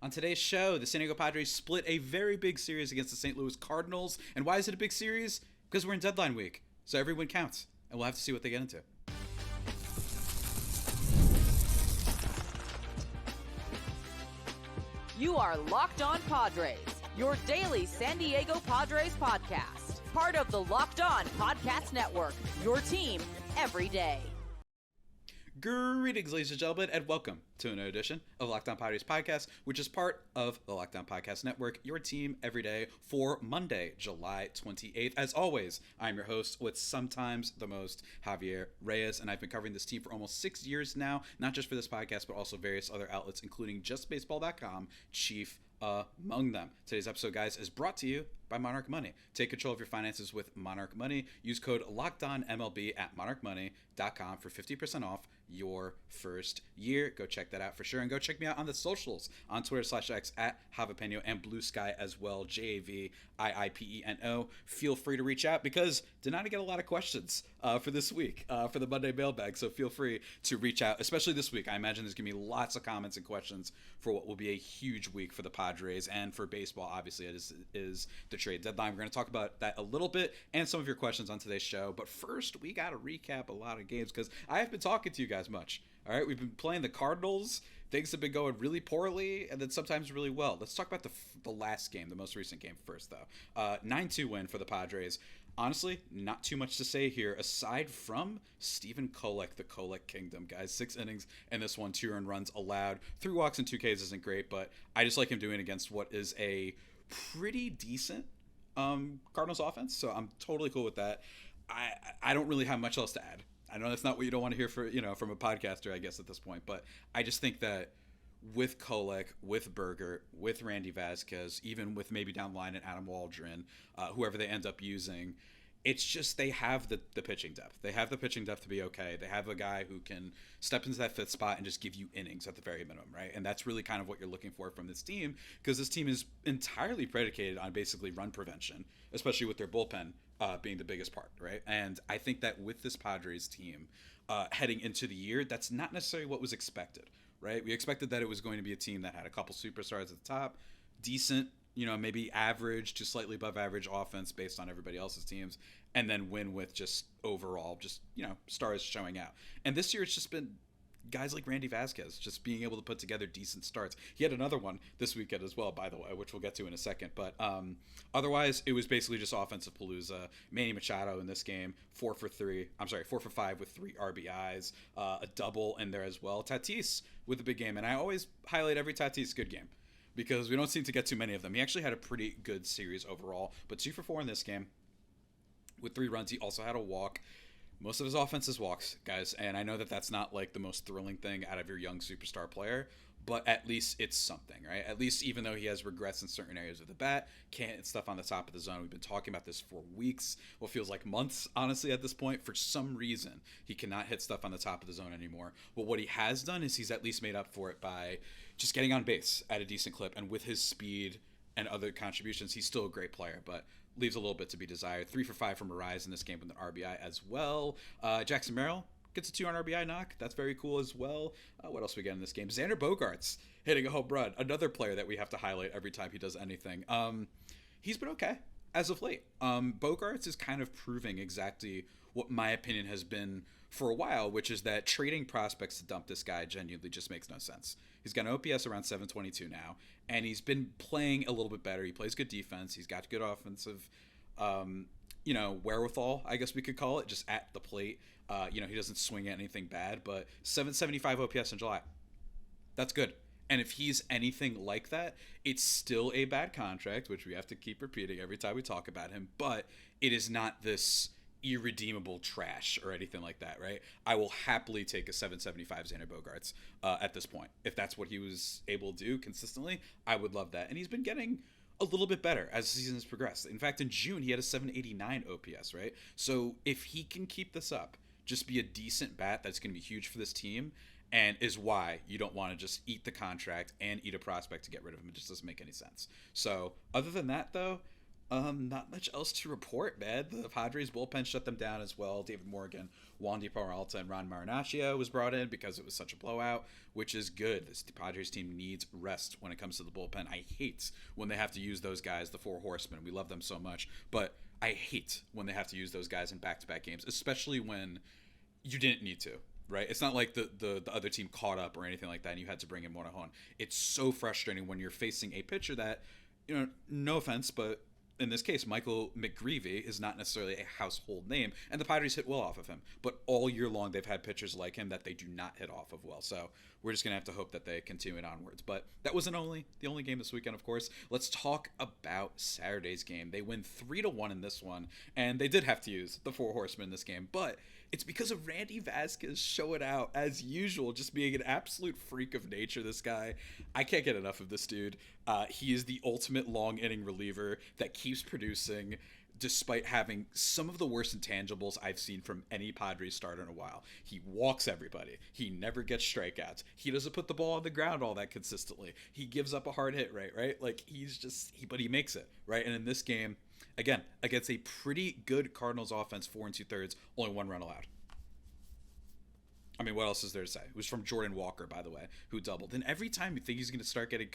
On today's show, the San Diego Padres split a very big series against the St. Louis Cardinals. And why is it a big series? Because we're in deadline week, so every win counts. And we'll have to see what they get into. You are Locked On Padres, your daily San Diego Padres podcast. Part of the Locked On Podcast Network, your team every day. Greetings, ladies and gentlemen, and welcome to another edition of Locked On Padres podcast, which is part of the Locked On Podcast Network, your team every day for Monday, July 28th. As always, I'm your host with sometimes the most, Javier Reyes, and I've been covering this team for almost 6 years now, not just for this podcast, but also various other outlets, including JustBaseball.com, chief among them. Today's episode, guys, is brought to you by Monarch Money. Take control of your finances with Monarch Money. Use code LOCKEDONMLB at monarchmoney.com for 50% off your first year. Go check that out for sure. And go check me out on the socials on Twitter/X at Javapeno and Blue Sky as well, JAVIIPENO. Feel free to reach out because did not get a lot of questions for this week for the Monday mailbag. So feel free to reach out, especially this week. I imagine there's going to be lots of comments and questions for what will be a huge week for the Padres and for baseball. Obviously, it is the trade deadline. We're going to talk about that a little bit and some of your questions on today's show. But first, we got to recap a lot of games because I have been talking to you guys much. All right, we've been playing the Cardinals. Things have been going really poorly and then sometimes really well. Let's talk about the last game, the most recent game first, though. 9-2 win for the Padres. Honestly, not too much to say here aside from Stephen Kolek, the Kolek Kingdom, guys. 6 innings in this one, 2 earned runs allowed. 3 walks and 2 Ks isn't great, but I just like him doing against what is a pretty decent Cardinals offense, so I'm totally cool with that. I don't really have much else to add. I know that's not what you don't want to hear from a podcaster, I guess, at this point, but I just think that with Kolek, with Berger, with Randy Vasquez, even with maybe down the line and Adam Waldron, whoever they end up using, it's just they have the pitching depth. They have the pitching depth to be okay. They have a guy who can step into that 5th spot and just give you innings at the very minimum, right? And that's really kind of what you're looking for from this team because this team is entirely predicated on basically run prevention, especially with their bullpen being the biggest part, right? And I think that with this Padres team heading into the year, that's not necessarily what was expected, right? We expected that it was going to be a team that had a couple superstars at the top, decent, maybe average to slightly above average offense based on everybody else's teams, and then win with just overall, stars showing out. And this year it's just been guys like Randy Vasquez just being able to put together decent starts. He had another one this weekend as well, by the way, which we'll get to in a second. But otherwise, it was basically just offensive palooza. Manny Machado in this game, 4 for 5 with 3 RBIs, a double in there as well. Tatis with a big game, and I always highlight every Tatis good game because we don't seem to get too many of them. He actually had a pretty good series overall, but 2 for 4 in this game with 3 runs. He also had a walk. Most of his offense is walks, guys, and I know that that's not like the most thrilling thing out of your young superstar player, but at least it's something, right? At least even though he has regrets in certain areas of the bat, can't hit stuff on the top of the zone. We've been talking about this for weeks, what feels like months, honestly, at this point. For some reason, he cannot hit stuff on the top of the zone anymore. But what he has done is he's at least made up for it by just getting on base at a decent clip, and with his speed and other contributions, he's still a great player, but leaves a little bit to be desired. 3 for 5 from Arise in this game with an RBI as well. Jackson Merrill gets a 2-run RBI knock. That's very cool as well. What else we get in this game? Xander Bogaerts hitting a home run. Another player that we have to highlight every time he does anything. He's been okay as of late. Bogaerts is kind of proving exactly what my opinion has been for a while, which is that trading prospects to dump this guy genuinely just makes no sense. He's got an OPS around 722 now, and he's been playing a little bit better. He plays good defense. He's got good offensive, wherewithal, I guess we could call it, just at the plate. He doesn't swing at anything bad, but 775 OPS in July. That's good. And if he's anything like that, it's still a bad contract, which we have to keep repeating every time we talk about him, but it is not this irredeemable trash or anything like that, right? I will happily take a 775 Xander Bogaerts at this point. If that's what he was able to do consistently, I would love that. And he's been getting a little bit better as the season has progressed. In fact, in June, he had a 789 OPS, right? So if he can keep this up, just be a decent bat that's going to be huge for this team, and is why you don't want to just eat the contract and eat a prospect to get rid of him. It just doesn't make any sense. So other than that, though, Not much else to report, man. The Padres bullpen shut them down as well. David Morgan, Wandy Peralta, and Ron Marinaccio was brought in because it was such a blowout, which is good. The Padres team needs rest when it comes to the bullpen. I hate when they have to use those guys, the four horsemen. We love them so much, but I hate when they have to use those guys in back-to-back games, especially when you didn't need to. Right, it's not like the other team caught up or anything like that, and you had to bring in Monahan. It's so frustrating when you're facing a pitcher that, no offense, but in this case, Michael McGreevy is not necessarily a household name, and the Padres hit well off of him. But all year long, they've had pitchers like him that they do not hit off of well. So we're just gonna have to hope that they continue it onwards. But that wasn't the only game this weekend, of course. Let's talk about Saturday's game. They win 3-1 in this one, and they did have to use the four horsemen in this game, but it's because of Randy Vasquez showing out as usual, just being an absolute freak of nature. This guy, I can't get enough of this dude. He is the ultimate long inning reliever that keeps producing despite having some of the worst intangibles I've seen from any Padres starter in a while. He walks everybody. He never gets strikeouts. He doesn't put the ball on the ground all that consistently. He gives up a hard hit rate, right? Like but he makes it, right? And in this game, again, against a pretty good Cardinals offense, 4 2/3, only 1 run allowed. I mean, what else is there to say? It was from Jordan Walker, by the way, who doubled. And every time you think he's going to start getting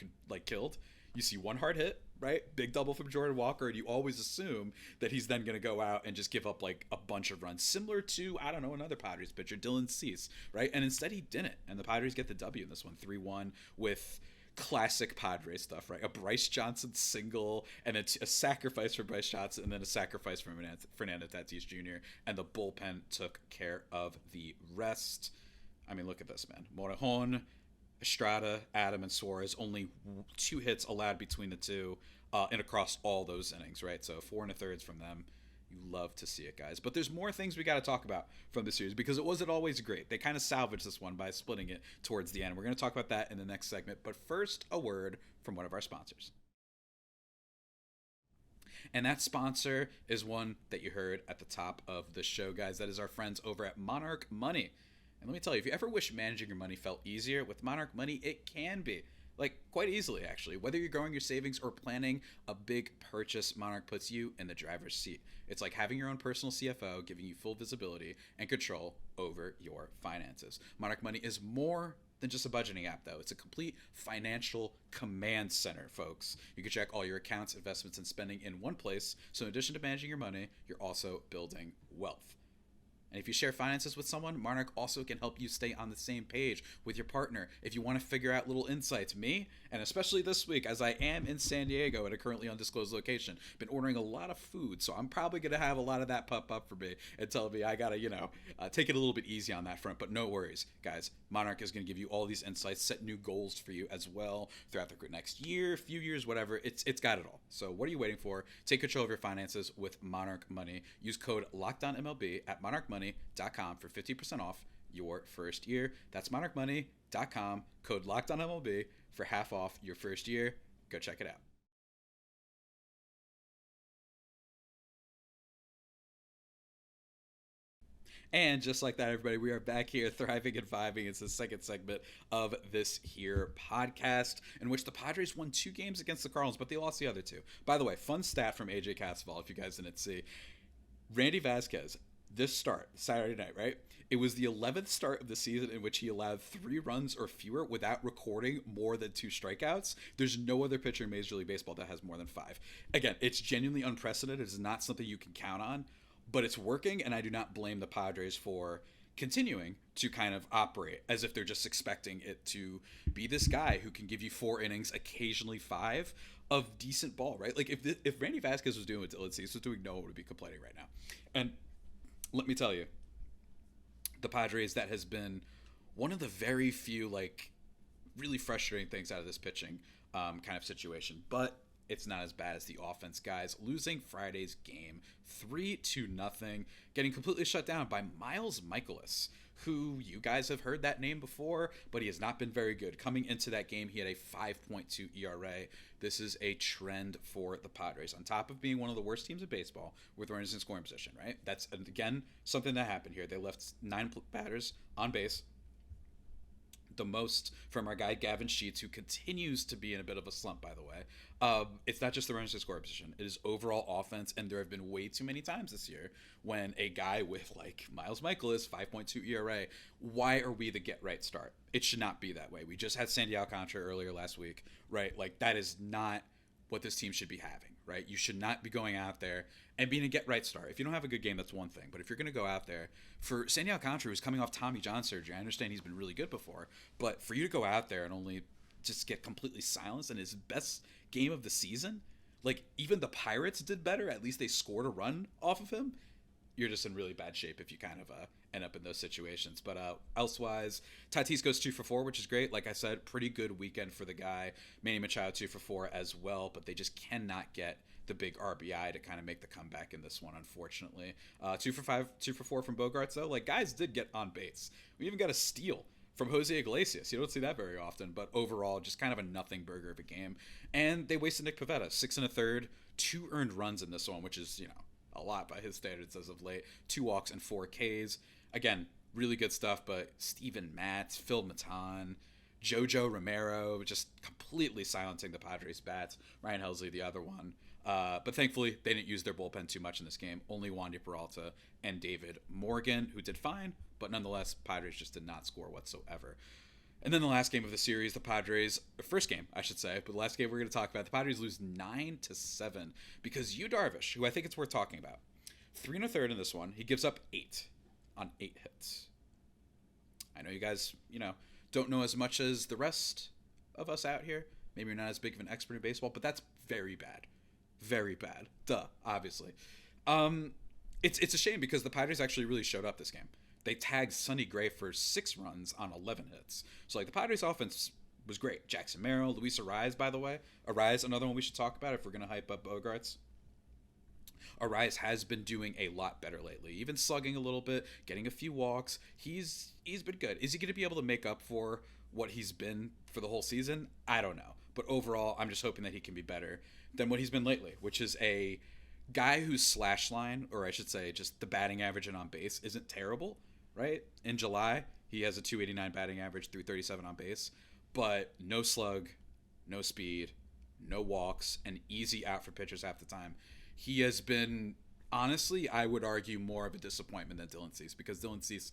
killed, you see one hard hit, right? Big double from Jordan Walker, and you always assume that he's then going to go out and just give up like a bunch of runs, similar to, I don't know, another Padres pitcher, Dylan Cease, right? And instead he didn't, and the Padres get the W in this one, 3-1, with classic Padres stuff, right? A Bryce Johnson single, and a sacrifice for Bryce Johnson, and then a sacrifice for Fernando Tatis Jr., and the bullpen took care of the rest. I mean, look at this, man. Morejon, Estrada, Adam, and Suarez, only 2 hits allowed between the two, and across all those innings, right? So 4 1/3 from them. You love to see it, guys. But there's more things we got to talk about from the series because it wasn't always great. They kind of salvaged this one by splitting it towards the end. We're going to talk about that in the next segment. But first, a word from one of our sponsors. And that sponsor is one that you heard at the top of the show, guys. That is our friends over at Monarch Money. And let me tell you, if you ever wish managing your money felt easier, with Monarch Money, it can be. Like, quite easily, actually. Whether you're growing your savings or planning a big purchase, Monarch puts you in the driver's seat. It's like having your own personal CFO, giving you full visibility and control over your finances. Monarch Money is more than just a budgeting app, though. It's a complete financial command center, folks. You can check all your accounts, investments, and spending in one place. So in addition to managing your money, you're also building wealth. And if you share finances with someone, Monarch also can help you stay on the same page with your partner. If you want to figure out little insights, me, and especially this week, as I am in San Diego at a currently undisclosed location, been ordering a lot of food, so I'm probably going to have a lot of that pop up for me and tell me I got to, take it a little bit easy on that front. But no worries, guys. Monarch is going to give you all these insights, set new goals for you as well throughout the next year, few years, whatever. It's got it all. So what are you waiting for? Take control of your finances with Monarch Money. Use code LOCKEDONMLB at monarchmoney.com for 50% off your first year. That's monarchmoney.com, code LOCKEDONMLB for half off your first year. Go check it out. And just like that, everybody, we are back here thriving and vibing. It's the second segment of this here podcast in which the Padres won 2 games against the Cardinals, but they lost the other 2. By the way, fun stat from AJ Cassavell, if you guys didn't see. Randy Vasquez, this start, Saturday night, right? It was the 11th start of the season in which he allowed 3 runs or fewer without recording more than 2 strikeouts. There's no other pitcher in Major League Baseball that has more than 5. Again, it's genuinely unprecedented. It's not something you can count on, but it's working, and I do not blame the Padres for continuing to kind of operate as if they're just expecting it to be this guy who can give you 4 innings, occasionally 5, of decent ball, right? Like, if Randy Vasquez was doing what Dylan Cease was doing, no one would be complaining right now. And let me tell you, the Padres, that has been one of the very few, like, really frustrating things out of this pitching kind of situation. But it's not as bad as the offense, guys. Losing Friday's game 3-0, getting completely shut down by Miles Michaelis, who you guys have heard that name before, but he has not been very good. Coming into that game, he had a 5.2 ERA. This is a trend for the Padres. On top of being one of the worst teams in baseball with runners in scoring position, right? That's, again, something that happened here. They left 9 batters on base. the most from our guy Gavin Sheets, who continues to be in a bit of a slump, by the way. It's not just the runners in scoring position; it is overall offense, and there have been way too many times this year when a guy with like Miles Michaelis, 5.2 ERA, why are we the get right start? It should not be that way. We just had Sandy Alcantara earlier last week, right? Like that is not what this team should be having, right? You should not be going out there and being a get right start. If you don't have a good game, that's one thing. But if you're going to go out there for Sandy Alcantara, who's coming off Tommy John surgery, I understand he's been really good before, but for you to go out there and only just get completely silenced in his best game of the season, like even the Pirates did better. At least they scored a run off of him. You're just in really bad shape if you kind of end up in those situations. But elsewise, Tatis goes 2 for 4, which is great. Like I said, pretty good weekend for the guy. Manny Machado 2 for 4 as well, but they just cannot get the big RBI to kind of make the comeback in this one, unfortunately. 2 for 5, 2 for 4 from Bogaerts, though. Like, guys did get on base. We even got a steal from Jose Iglesias. You don't see that very often, but overall, just kind of a nothing burger of a game. And they wasted Nick Pivetta, 6 1/3, 2 earned runs in this one, which is, a lot by his standards as of late. 2 walks and 4 Ks. Again, really good stuff, but Steven Matz, Phil Maton, Jojo Romero, just completely silencing the Padres' bats. Ryan Helsley, the other one. But thankfully, they didn't use their bullpen too much in this game. Only Wandy Peralta and David Morgan, who did fine, but nonetheless, Padres just did not score whatsoever. And then the last game of the series, the Padres, first game, I should say, but the last game we're going to talk about, the Padres lose 9-7 because Darvish, who I think it's worth talking about, 3 1/3 in this one, he gives up 8 on 8 hits. I know you guys, don't know as much as the rest of us out here. Maybe you're not as big of an expert in baseball, but that's very bad. Very bad. Duh, obviously. It's a shame because the Padres actually really showed up this game. They tagged Sonny Gray for 6 runs on 11 hits. So, the Padres offense was great. Jackson Merrill, Luis Arraez, by the way. Arraez, another one we should talk about if we're going to hype up Bogaerts. Arraez has been doing a lot better lately, even slugging a little bit, getting a few walks. He's been good. Is he going to be able to make up for what he's been for the whole season? I don't know. But overall, I'm just hoping that he can be better than what he's been lately, which is a guy whose slash line, or I should say just the batting average and on base, isn't terrible, right? In July, he has a 289 batting average, 337 on base, but no slug, no speed, no walks, and easy out for pitchers half the time. He has been, honestly, I would argue more of a disappointment than Dylan Cease, because Dylan Cease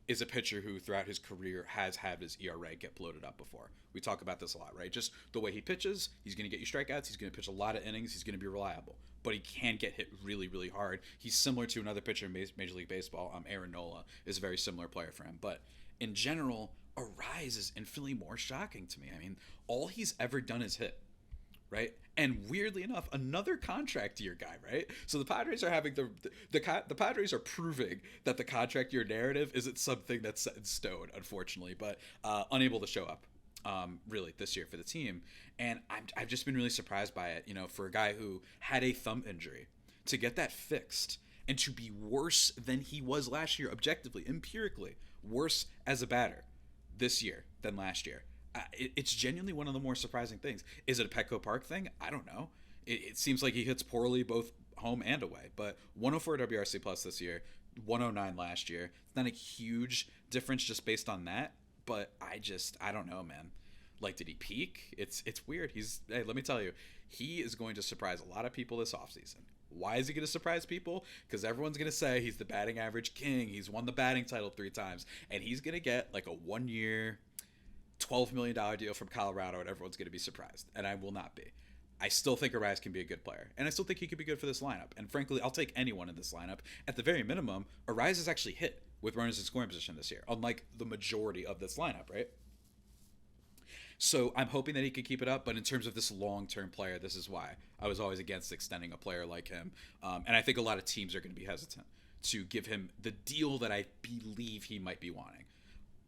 is a pitcher who throughout his career has had his ERA get bloated up before. We talk about this a lot, right? Just the way he pitches, he's going to get you strikeouts, he's going to pitch a lot of innings, he's going to be reliable, but he can get hit really, really hard. He's similar to another pitcher in Major League Baseball. Aaron Nola is a very similar player for him, but in general, Arraez is infinitely more shocking to me. I mean, all he's ever done is hit, right? And weirdly enough, another contract year guy, right? So the Padres are having the Padres are proving that the contract year narrative isn't something that's set in stone, unfortunately, but unable to show up really this year for the team. And I've just been really surprised by it, for a guy who had a thumb injury to get that fixed and to be worse than he was last year, objectively, empirically, worse as a batter this year than last year. It's genuinely one of the more surprising things. Is it a Petco Park thing? I don't know. It seems like he hits poorly both home and away, but 104 WRC plus this year, 109 last year. It's not a huge difference just based on that, but I don't know, man. Like, did he peak? It's weird. Hey, let me tell you, he is going to surprise a lot of people this offseason. Why is he going to surprise people? Because everyone's going to say he's the batting average king. He's won the batting title 3 times, and he's going to get like a 1-year, $12 million deal from Colorado, and everyone's going to be surprised, and I will not be. I still think Arraez can be a good player, and I still think he could be good for this lineup, and frankly, I'll take anyone in this lineup. At the very minimum, Arraez has actually hit with runners in scoring position this year, unlike the majority of this lineup, right? So I'm hoping that he could keep it up, but in terms of this long-term player, this is why I was always against extending a player like him, and I think a lot of teams are going to be hesitant to give him the deal that I believe he might be wanting.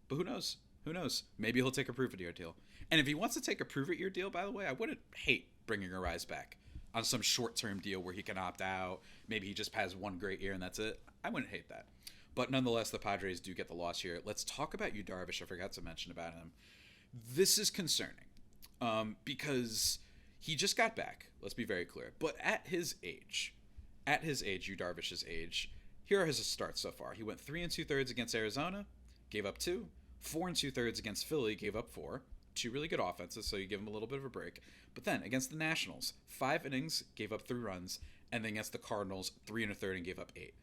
But who knows? Who knows? Maybe he'll take a prove-it-year deal. And if he wants to take a prove-it-year deal, by the way, I wouldn't hate bringing Arraez back on some short-term deal where he can opt out. Maybe he just has one great year and that's it. I wouldn't hate that. But nonetheless, the Padres do get the loss here. Let's talk about Darvish. I forgot to mention about him. This is concerning because he just got back. Let's be very clear. But at his age, Darvish's age, here are his starts so far. He went 3 2/3 against Arizona, gave up 2, 4 and 2/3 against Philly, gave up 4. Two really good offenses, so you give them a little bit of a break. But then against the Nationals, 5 innings, gave up 3 runs, and then against the Cardinals, 3 1/3 and gave up 8.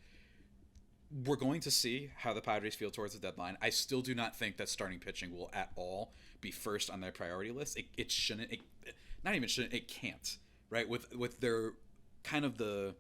We're going to see how the Padres feel towards the deadline. I still do not think that starting pitching will at all be first on their priority list. It shouldn't. Not even shouldn't. It can't. Right, with their kind of the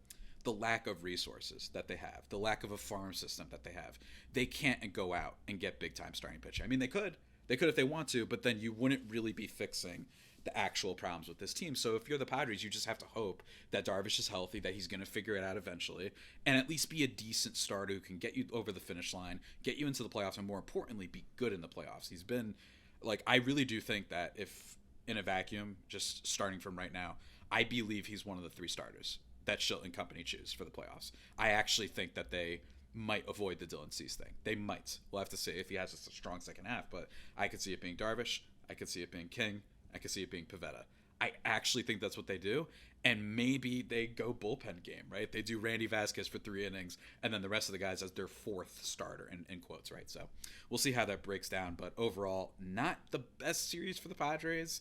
lack of resources that they have, the lack of a farm system that they have, they can't go out and get big time starting pitching. I mean, they could if they want to, but then you wouldn't really be fixing the actual problems with this team. So if you're the Padres, you just have to hope that Darvish is healthy, that he's going to figure it out eventually, and at least be a decent starter who can get you over the finish line, get you into the playoffs, and more importantly, be good in the playoffs. He's been, like, I really do think that if in a vacuum, just starting from right now, I believe he's one of the 3 starters that Schilt and company choose for the playoffs. I actually think that they might avoid the Dylan Cease thing. They might. We'll have to see if he has a strong second half, but I could see it being Darvish. I could see it being King. I could see it being Pivetta. I actually think that's what they do, and maybe they go bullpen game, right? They do Randy Vasquez for 3 innings, and then the rest of the guys as their 4th starter, in quotes, right? So we'll see how that breaks down, but overall, not the best series for the Padres,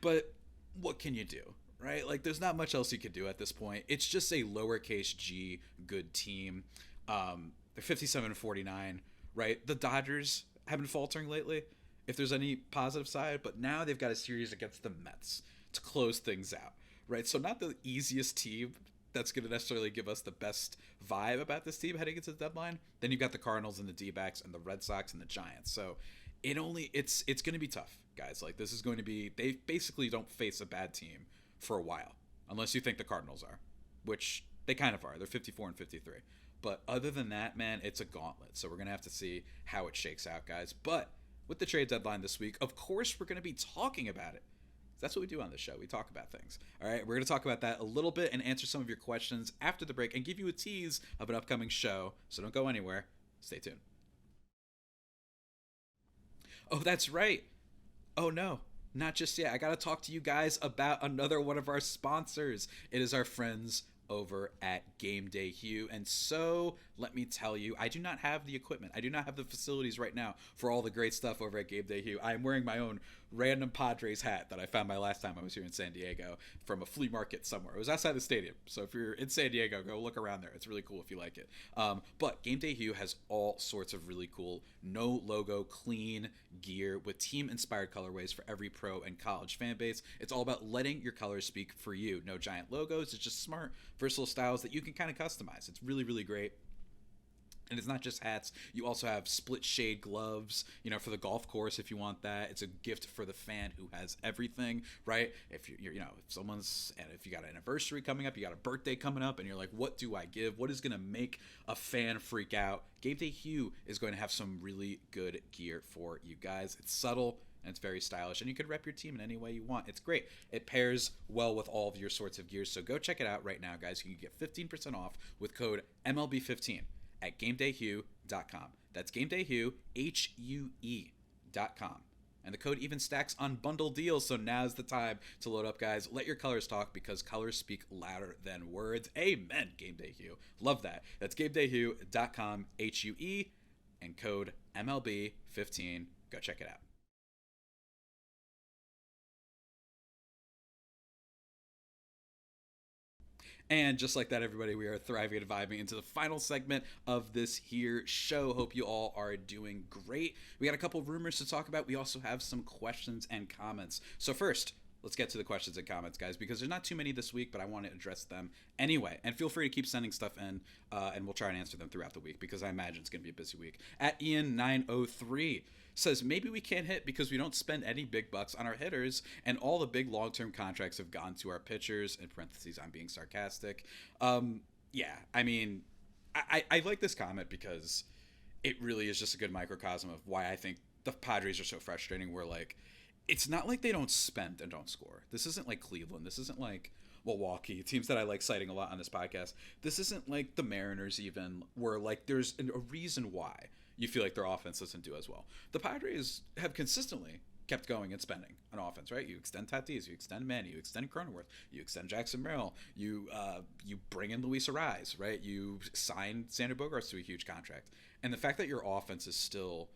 but what can you do, right? Like, there's not much else you could do at this point. It's just a lowercase g good team. They're 57-49, right? The Dodgers have been faltering lately, if there's any positive side, but now they've got a series against the Mets to close things out, right? So not the easiest team that's going to necessarily give us the best vibe about this team heading into the deadline. Then you've got the Cardinals and the D-backs and the Red Sox and the Giants. So it's going to be tough, guys. Like, this is going to be, they basically don't face a bad team for a while, unless you think the Cardinals are, which they kind of are. They're 54-53. But other than that, man, it's a gauntlet. So we're going to have to see how it shakes out, guys. But with the trade deadline this week, of course, we're going to be talking about it. That's what we do on this show. We talk about things. All right, we're going to talk about that a little bit and answer some of your questions after the break and give you a tease of an upcoming show. So don't go anywhere. Stay tuned. Oh, that's right. Oh, no. Not just yet. I got to talk to you guys about another one of our sponsors. It is our friends over at Game Day Hue. And so, let me tell you, I do not have the equipment. I do not have the facilities right now for all the great stuff over at Game Day Hue. I am wearing my own random Padres hat that I found my last time I was here in San Diego from a flea market somewhere. It was outside the stadium. So if you're in San Diego, go look around there. It's really cool if you like it. But Game Day Hue has all sorts of really cool, no logo, clean gear with team-inspired colorways for every pro and college fan base. It's all about letting your colors speak for you. No giant logos. It's just smart, versatile styles that you can kind of customize. It's really, really great. And it's not just hats. You also have split shade gloves, for the golf course if you want that. It's a gift for the fan who has everything, right? If you're if you got an anniversary coming up, you got a birthday coming up, and you're like, what do I give? What is going to make a fan freak out? Game Day Hue is going to have some really good gear for you guys. It's subtle and it's very stylish, and you could rep your team in any way you want. It's great. It pairs well with all of your sorts of gears. So go check it out right now, guys. You can get 15% off with code MLB15 at GameDayHue.com. That's GameDayHue, HUE.com. And the code even stacks on bundle deals, so now's the time to load up, guys. Let your colors talk, because colors speak louder than words. Amen, Game Day Hue. Love that. That's GameDayHue.com, HUE, and code MLB15. Go check it out. And just like that, everybody, we are thriving and vibing into the final segment of this here show. Hope you all are doing great. We got a couple rumors to talk about. We also have some questions and comments. So first, let's get to the questions and comments, guys, because there's not too many this week, but I want to address them anyway. And feel free to keep sending stuff in, and we'll try and answer them throughout the week, because I imagine it's going to be a busy week. At Ian903 says, maybe we can't hit because we don't spend any big bucks on our hitters, and all the big long-term contracts have gone to our pitchers. In parentheses, I'm being sarcastic. Yeah, I mean, I like this comment because it really is just a good microcosm of why I think the Padres are so frustrating. Where, like, it's not like they don't spend and don't score. This isn't like Cleveland. This isn't like Milwaukee, teams that I like citing a lot on this podcast. This isn't like the Mariners even, where, like, there's a reason why you feel like their offense doesn't do as well. The Padres have consistently kept going and spending on offense, right? You extend Tatis, you extend Manny, you extend Cronenworth, you extend Jackson Merrill, you bring in Luis Ariz, right? You sign Xander Bogaerts to a huge contract. And the fact that your offense is still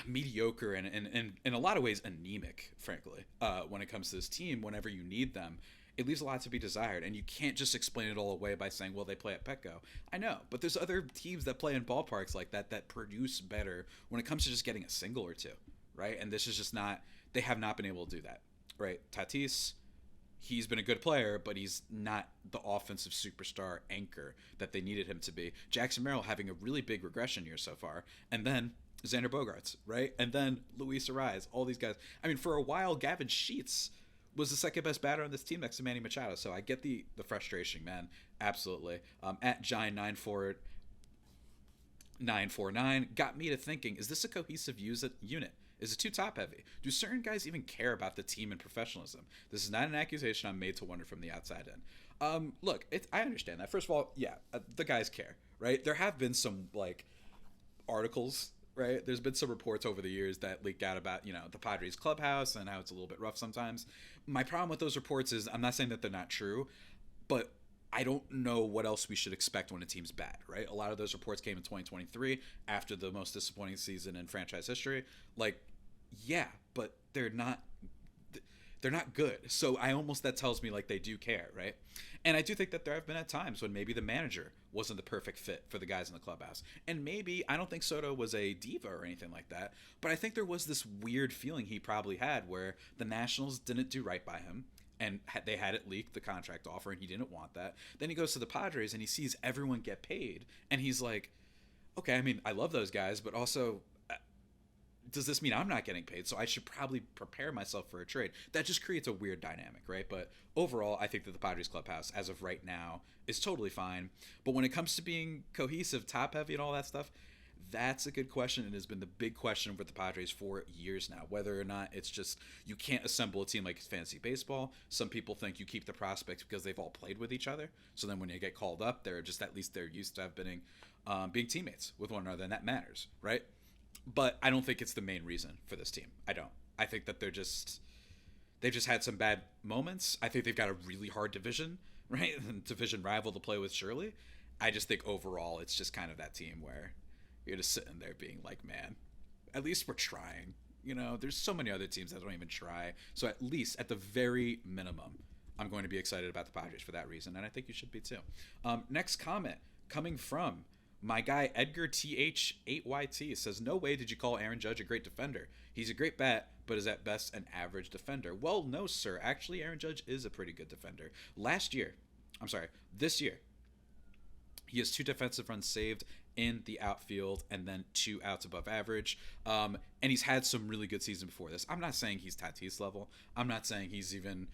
mediocre and in a lot of ways anemic, frankly, when it comes to this team. Whenever you need them, it leaves a lot to be desired, and you can't just explain it all away by saying, well, they play at Petco. I know, but there's other teams that play in ballparks like that produce better when it comes to just getting a single or two, right? And this is just not, they have not been able to do that, right? Tatis, he's been a good player, but he's not the offensive superstar anchor that they needed him to be. Jackson Merrill having a really big regression year so far, and then Xander Bogaerts, right? And then Luis Ariz, all these guys. I mean, for a while, Gavin Sheets was the second best batter on this team next to Manny Machado. So I get the frustration, man. Absolutely. At Giant949 got me to thinking, is this a cohesive unit? Is it too top heavy? Do certain guys even care about the team and professionalism? This is not an accusation I'm made to wonder from the outside in. Look, I understand that. First of all, yeah, the guys care, right? There have been some articles, right? There's been some reports over the years that leak out about, the Padres clubhouse and how it's a little bit rough sometimes. My problem with those reports is, I'm not saying that they're not true, but I don't know what else we should expect when a team's bad, right? A lot of those reports came in 2023 after the most disappointing season in franchise history. Yeah, but they're not good. So that tells me they do care, right? And I do think that there have been at times when maybe the manager wasn't the perfect fit for the guys in the clubhouse. And maybe, I don't think Soto was a diva or anything like that, but I think there was this weird feeling he probably had where the Nationals didn't do right by him, and they had it leaked, the contract offer, and he didn't want that. Then he goes to the Padres and he sees everyone get paid, and he's like, okay, I mean, I love those guys, but also, does this mean I'm not getting paid? So I should probably prepare myself for a trade. That just creates a weird dynamic, right? But overall, I think that the Padres clubhouse, as of right now, is totally fine. But when it comes to being cohesive, top heavy, and all that stuff, that's a good question, and has been the big question with the Padres for years now. Whether or not it's just you can't assemble a team like fantasy baseball. Some people think you keep the prospects because they've all played with each other. So then when they get called up, they're just, at least they're used to being teammates with one another, and that matters, right? But I don't think it's the main reason for this team. I don't. I think that they've just had some bad moments. I think they've got a really hard division, right? Division rival to play with, surely. I just think overall it's just kind of that team where you're just sitting there being like, man, at least we're trying. There's so many other teams that don't even try. So at least, at the very minimum, I'm going to be excited about the Padres for that reason, and I think you should be too. Next comment coming from my guy Edgar TH8YT says, no way did you call Aaron Judge a great defender. He's a great bat, but is at best an average defender. Well, no, sir. Actually, Aaron Judge is a pretty good defender. This year, he has 2 defensive runs saved in the outfield and then 2 outs above average. And he's had some really good seasons before this. I'm not saying he's Tatis level. I'm not saying he's even,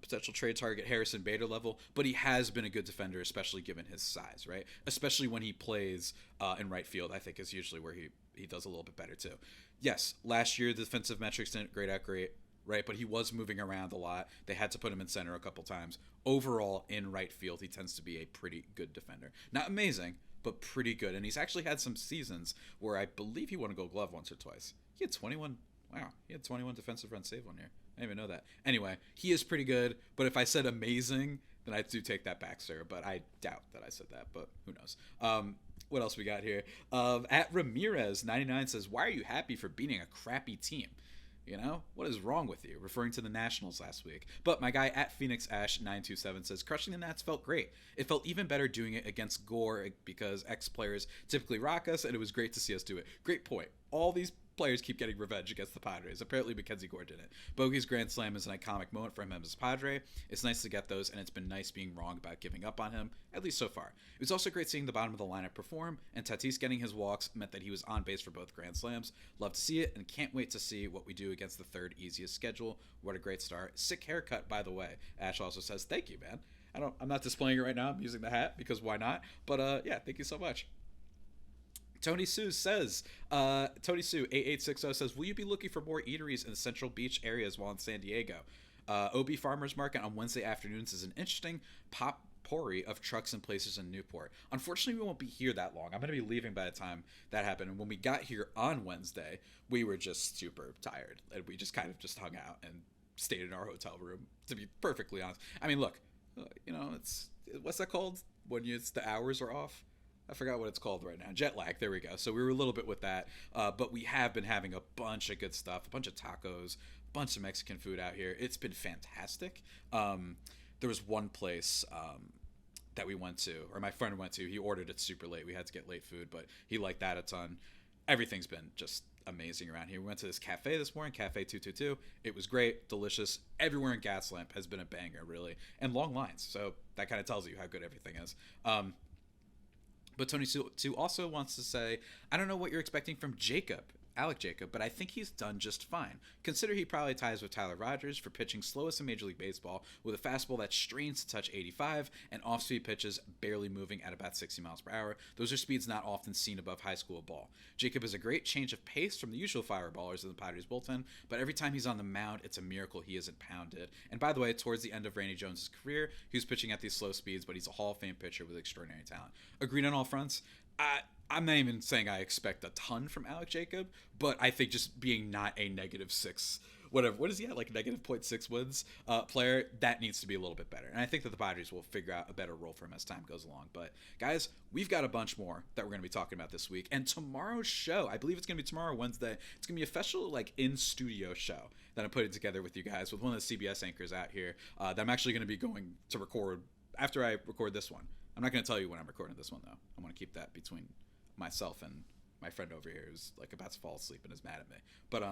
potential trade target Harrison Bader level, but he has been a good defender, especially given his size, right? Especially when he plays in right field, I think is usually where he does a little bit better too. Yes, last year the defensive metrics didn't grade out great, right? But he was moving around a lot. They had to put him in center a couple times. Overall, in right field, he tends to be a pretty good defender. Not amazing, but pretty good. And he's actually had some seasons where I believe he won a Gold Glove once or twice. He had 21 defensive runs saved one year. I didn't even know that. Anyway, he is pretty good, but if I said amazing, then I do take that back, sir. But I doubt that I said that, but who knows. What else we got here? At Ramirez99 says, why are you happy for beating a crappy team? What is wrong with you? Referring to the Nationals last week. But my guy at Phoenix Ash 927 says, crushing the Nats felt great. It felt even better doing it against Gore because ex-players typically rock us, and it was great to see us do it. Great point. All these players keep getting revenge against the Padres. Apparently Mackenzie Gore didn't. Bogey's grand slam is an iconic moment for him as a Padre. It's nice to get those, and it's been nice being wrong about giving up on him, at least so far. It was also great seeing the bottom of the lineup perform, and Tatis getting his walks meant that he was on base for both grand slams. Love to see it, and can't wait to see what we do against the third easiest schedule. What a great start. Sick haircut, by the way. Ash also says, thank you, man. I'm not displaying it right now. I'm using the hat because why not? But yeah, thank you so much. Tony Sue says, Tony Sue 8860 says, will you be looking for more eateries in the Central Beach areas while in San Diego? OB Farmers Market on Wednesday afternoons is an interesting potpourri of trucks and places in Newport. Unfortunately, we won't be here that long. I'm going to be leaving by the time that happened. And when we got here on Wednesday, we were just super tired. And we just kind of just hung out and stayed in our hotel room, to be perfectly honest. I mean, look, it's what's that called when the hours are off? I forgot what it's called right now. Jet lag. There we go. So we were a little bit with that, but we have been having a bunch of good stuff, a bunch of tacos, a bunch of Mexican food out here. It's been fantastic. There was one place that we went to, or my friend went to. He ordered it super late. We had to get late food, but he liked that a ton. Everything's been just amazing around here. We went to this cafe this morning, Cafe 222. It was great, delicious. Everywhere in Gaslamp has been a banger, really, and long lines. So that kind of tells you how good everything is. But Tony Sue also wants to say, I don't know what you're expecting from Alec Jacob, but I think he's done just fine. Consider he probably ties with Tyler Rogers for pitching slowest in Major League Baseball with a fastball that strains to touch 85 and off-speed pitches barely moving at about 60 miles per hour. Those are speeds not often seen above high school ball. Jacob is a great change of pace from the usual fireballers in the Padres bullpen, but every time he's on the mound, it's a miracle he isn't pounded. And by the way, towards the end of Randy Jones' career, he was pitching at these slow speeds, but he's a Hall of Fame pitcher with extraordinary talent. Agreed on all fronts. I'm not even saying I expect a ton from Alec Jacob, but I think just being not a -6, whatever, what is he at, like -0.6 wins player, that needs to be a little bit better. And I think that the Padres will figure out a better role for him as time goes along. But guys, we've got a bunch more that we're going to be talking about this week. And tomorrow's show, I believe it's going to be tomorrow, Wednesday, it's going to be a official in-studio show that I'm putting together with you guys, with one of the CBS anchors out here that I'm actually going to be going to record after I record this one. I'm not going to tell you when I'm recording this one, though. I want to keep that between myself and my friend over here who's like about to fall asleep and is mad at me. But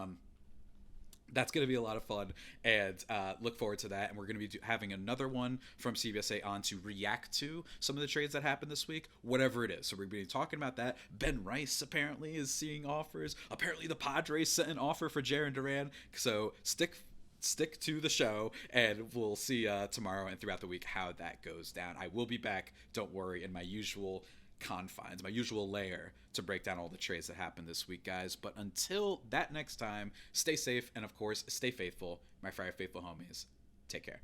that's going to be a lot of fun, and look forward to that. And we're going to be having another one from CBSA on to react to some of the trades that happened this week, whatever it is. So we're going to be talking about that. Ben Rice apparently is seeing offers. Apparently the Padres sent an offer for Jarren Duran. So stick to the show, and we'll see tomorrow and throughout the week how that goes down. I will be back, don't worry, in my usual confines, my usual lair, to break down all the trades that happened this week, guys. But until that next time, stay safe, and of course, stay faithful, my Friar Faithful homies. Take care.